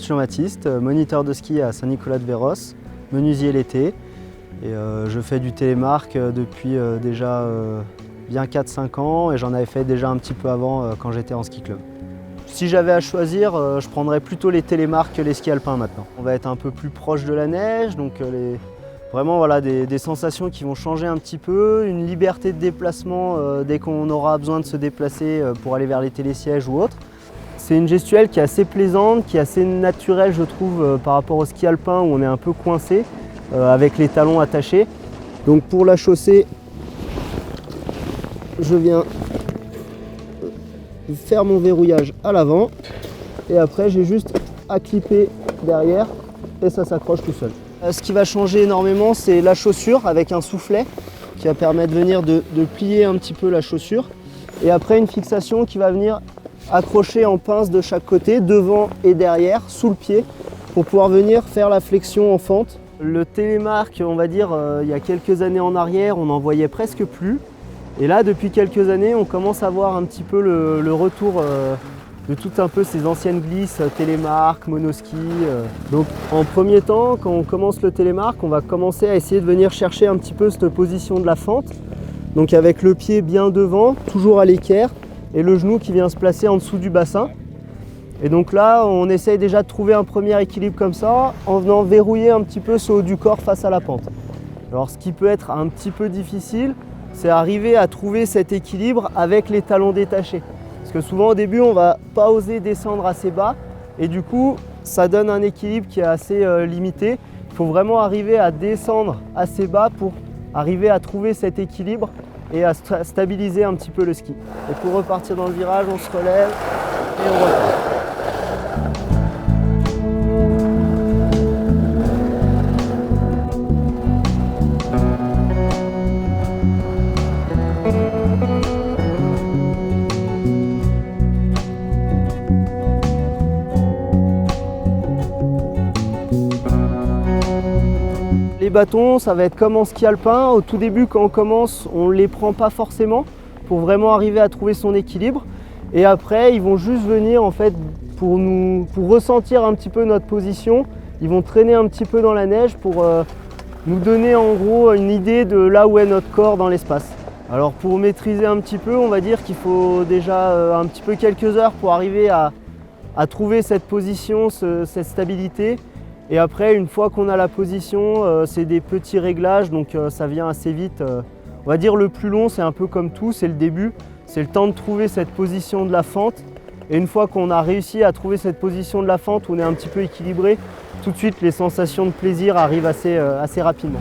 Jean-Baptiste, moniteur de ski à Saint-Nicolas-de-Véros, menuisier l'été. Et je fais du télémark depuis déjà bien 4-5 ans et j'en avais fait déjà un petit peu avant quand j'étais en ski club. Si j'avais à choisir, je prendrais plutôt les télémarks que les skis alpins maintenant. On va être un peu plus proche de la neige, donc vraiment voilà, des sensations qui vont changer un petit peu, une liberté de déplacement dès qu'on aura besoin de se déplacer pour aller vers les télésièges ou autres. C'est une gestuelle qui est assez plaisante, qui est assez naturelle je trouve par rapport au ski alpin où on est un peu coincé avec les talons attachés. Donc pour la chaussée, je viens faire mon verrouillage à l'avant et après j'ai juste à clipper derrière et ça s'accroche tout seul. Ce qui va changer énormément, c'est la chaussure avec un soufflet qui va permettre de venir de plier un petit peu la chaussure et après une fixation qui va venir accrocher en pince de chaque côté, devant et derrière, sous le pied, pour pouvoir venir faire la flexion en fente. Le télémark, on va dire, il y a quelques années en arrière, on n'en voyait presque plus. Et là, depuis quelques années, on commence à voir un petit peu le retour de toutes un peu ces anciennes glisses, télémark, monoski. Donc en premier temps, quand on commence le télémark, on va commencer à essayer de venir chercher un petit peu cette position de la fente. Donc avec le pied bien devant, toujours à l'équerre, et le genou qui vient se placer en dessous du bassin. Et donc là, on essaye déjà de trouver un premier équilibre comme ça, en venant verrouiller un petit peu ce haut du corps face à la pente. Alors ce qui peut être un petit peu difficile, c'est arriver à trouver cet équilibre avec les talons détachés. Parce que souvent au début, on ne va pas oser descendre assez bas, et du coup, ça donne un équilibre qui est assez limité. Il faut vraiment arriver à descendre assez bas pour arriver à trouver cet équilibre et à stabiliser un petit peu le ski. Et pour repartir dans le virage, on se relève et on repart. Les bâtons, ça va être comme en ski alpin. Au tout début, quand on commence, on ne les prend pas forcément pour vraiment arriver à trouver son équilibre. Et après, ils vont juste venir en fait pour ressentir un petit peu notre position. Ils vont traîner un petit peu dans la neige pour nous donner en gros une idée de là où est notre corps dans l'espace. Alors pour maîtriser un petit peu, on va dire qu'il faut déjà un petit peu quelques heures pour arriver à trouver cette position, cette stabilité. Et après, une fois qu'on a la position, c'est des petits réglages, donc ça vient assez vite. On va dire le plus long, c'est un peu comme tout, c'est le début. C'est le temps de trouver cette position de la fente. Et une fois qu'on a réussi à trouver cette position de la fente, où on est un petit peu équilibré, tout de suite les sensations de plaisir arrivent assez rapidement.